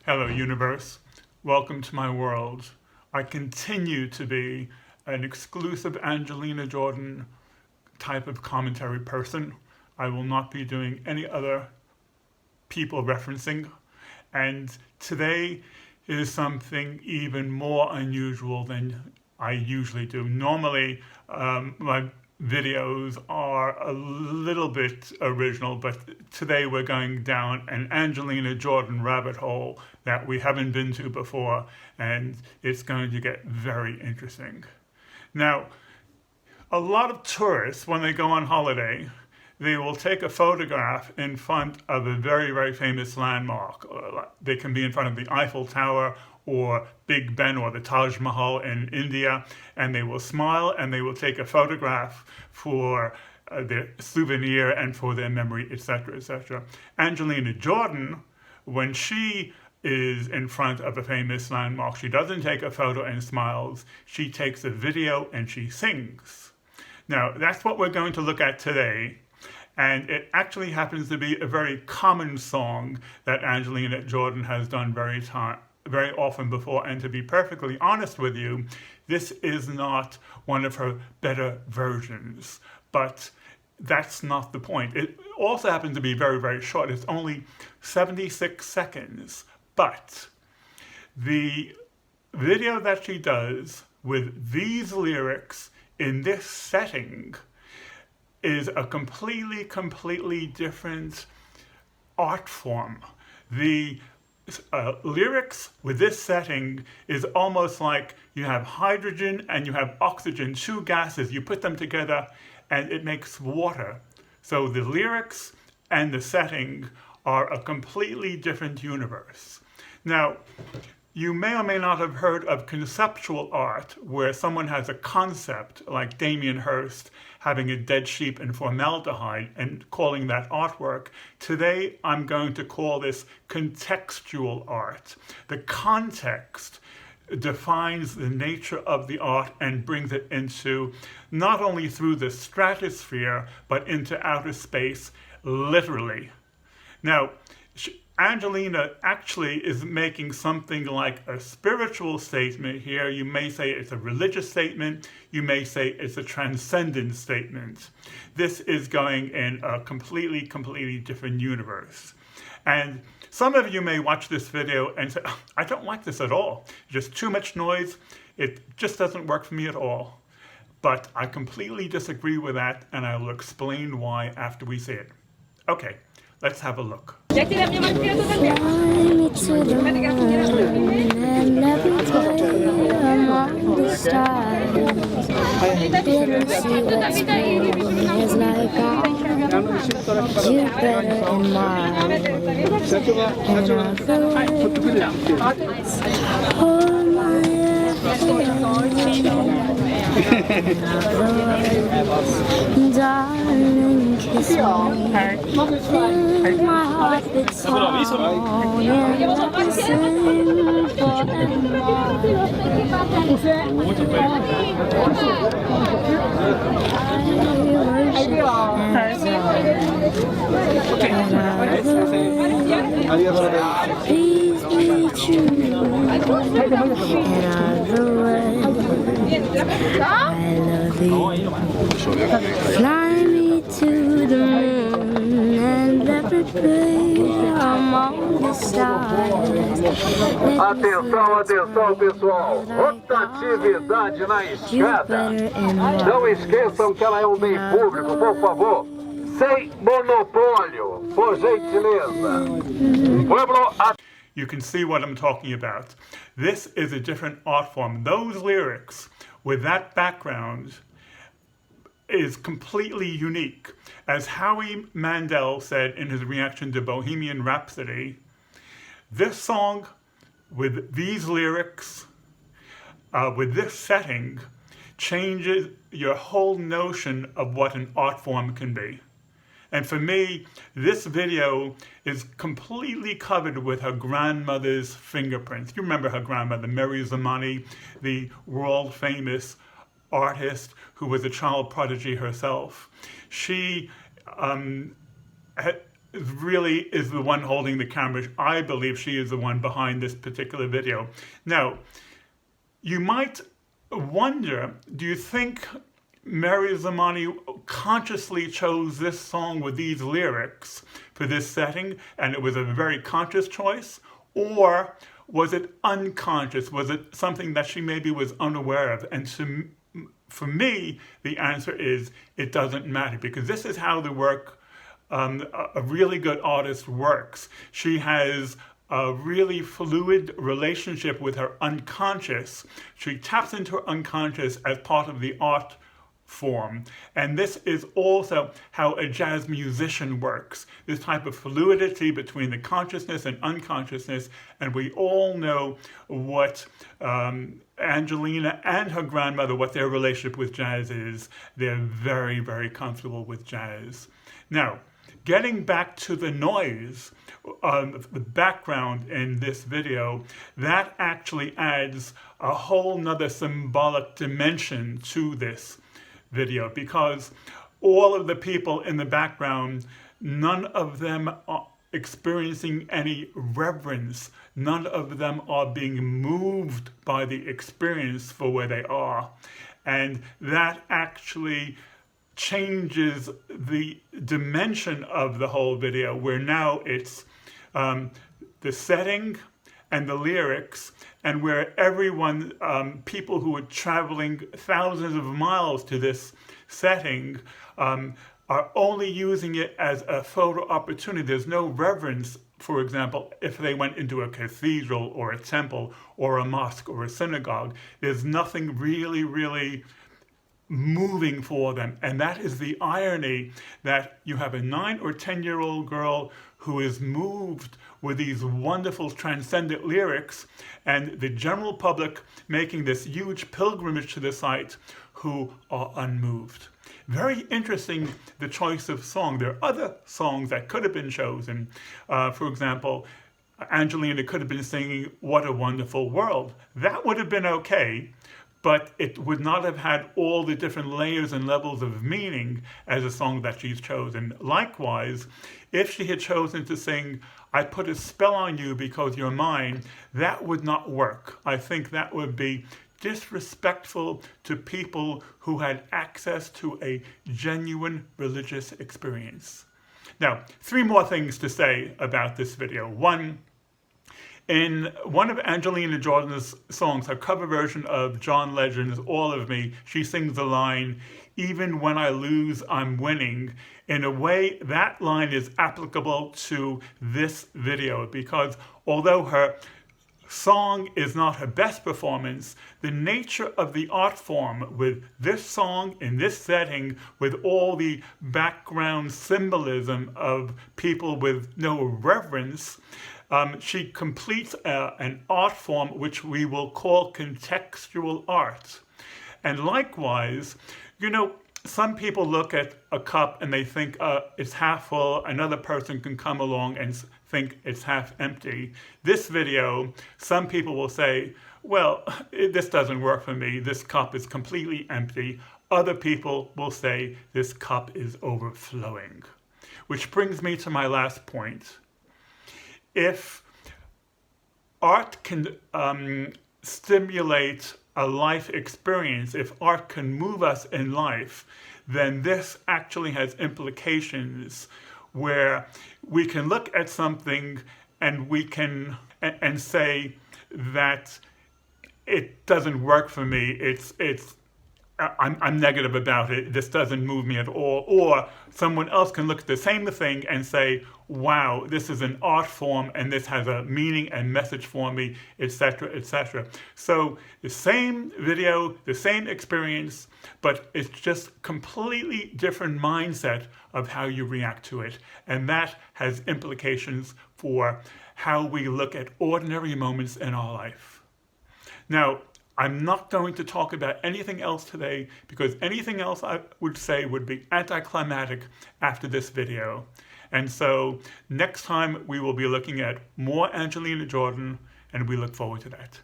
Hello, universe. Welcome to my world. I continue to be an exclusive Angelina Jordan type of commentary person. I will not be doing any other people referencing. And today is something even more unusual than I usually do. Normally, my videos are a little bit original, but today we're going down an Angelina Jordan rabbit hole that we haven't been to before, and it's going to get very interesting. Now, a lot of tourists, when they go on holiday, they will take a photograph in front of a very, very famous landmark. They can be in front of the Eiffel Tower or Big Ben or the Taj Mahal in India, and they will smile and they will take a photograph for their souvenir and for their memory, etc., etc. Angelina Jordan, when she is in front of a famous landmark, she doesn't take a photo and smiles. She takes a video and she sings. Now, that's what we're going to look at today. And it actually happens to be a very common song that Angelina Jordan has done very often before. And to be perfectly honest with you, this is not one of her better versions. But that's not the point. It also happens to be very, very short. It's only 76 seconds. But the video that she does with these lyrics in this setting is a completely different art form. The lyrics with this setting is almost like you have hydrogen and you have oxygen, two gases, you put them together and it makes water. So the lyrics and the setting are a completely different universe. Now, you may or may not have heard of conceptual art, where someone has a concept, like Damien Hirst having a dead sheep in formaldehyde and calling that artwork. Today, I'm going to call this contextual art. The context defines the nature of the art and brings it into, not only through the stratosphere, but into outer space, literally. Now, Angelina actually is making something like a spiritual statement here. You may say it's a religious statement. You may say it's a transcendent statement. This is going in a completely different universe. And some of you may watch this video and say, oh, I don't like this at all. Just too much noise. It just doesn't work for me at all. But I completely disagree with that, and I will explain why after we see it. Okay, let's have a look. Fly me to the moon and levitate among the stars. Little see what's spring is like on Jupiter and Mars. And all the ways hold my hand. Darling, kiss me. Fill my heart with song and sing please be true and all the words I love you. Fly me to the moon and levitate among the stars. Atenção, atenção, pessoal. Rotatividade na escada. Não esqueçam que ela é um bem público, por favor. Sem monopólio, por gentileza. You can see what I'm talking about. This is a different art form. Those lyrics with that background is completely unique. As Howie Mandel said in his reaction to Bohemian Rhapsody, this song with these lyrics, with this setting, changes your whole notion of what an art form can be. And for me, this video is completely covered with her grandmother's fingerprints. You remember her grandmother, Mary Zamani, the world-famous artist who was a child prodigy herself. She really is the one holding the camera. I believe she is the one behind this particular video. Now, you might wonder, do you think Mary Zamani consciously chose this song with these lyrics for this setting, and it was a very conscious choice? Or was it unconscious? Was it something that she maybe was unaware of? And for me, the answer is it doesn't matter, because this is how the work, a really good artist works. She has a really fluid relationship with her unconscious. She taps into her unconscious as part of the art form. And this is also how a jazz musician works, this type of fluidity between the consciousness and unconsciousness. And we all know what Angelina and her grandmother, what their relationship with jazz is. They're very, very comfortable with jazz. Now, getting back to the noise, the background in this video, that actually adds a whole nother symbolic dimension to this video, because all of the people in the background, none of them are experiencing any reverence. None of them are being moved by the experience for where they are. And that actually changes the dimension of the whole video, where now it's the setting and the lyrics, and where everyone, people who are traveling thousands of miles to this setting, are only using it as a photo opportunity. There's no reverence, for example, if they went into a cathedral or a temple or a mosque or a synagogue. There's nothing really, really moving for them. And that is the irony, that you have a 9 or 10-year-old girl who is moved with these wonderful transcendent lyrics, and the general public making this huge pilgrimage to the site who are unmoved. Very interesting, the choice of song. There are other songs that could have been chosen. For example, Angelina could have been singing "What a Wonderful World." That would have been okay, but it would not have had all the different layers and levels of meaning as a song that she's chosen. Likewise, if she had chosen to sing "I Put a Spell on You Because You're Mine," that would not work. I think that would be disrespectful to people who had access to a genuine religious experience. Now, 3 more things to say about this video. One, in one of Angelina Jordan's songs, her cover version of John Legend's "All of Me," she sings the line, "Even when I lose, I'm winning." In a way, that line is applicable to this video, because although her song is not her best performance, the nature of the art form with this song in this setting, with all the background symbolism of people with no reverence, she completes an art form which we will call contextual art. And likewise, you know, some people look at a cup and they think it's half full. Another person can come along and think it's half empty. This video, some people will say, well, this doesn't work for me. This cup is completely empty. Other people will say this cup is overflowing. Which brings me to my last point. If art can stimulate a life experience, if art can move us in life, then this actually has implications where we can look at something and we can and say that it doesn't work for me. I'm negative about it. This doesn't move me at all. Or someone else can look at the same thing and say, wow, this is an art form and this has a meaning and message for me, etc., etc. So the same video, the same experience, but it's just completely different mindset of how you react to it. And that has implications for how we look at ordinary moments in our life. Now, I'm not going to talk about anything else today, because anything else I would say would be anticlimactic after this video. And so next time we will be looking at more Angelina Jordan, and we look forward to that.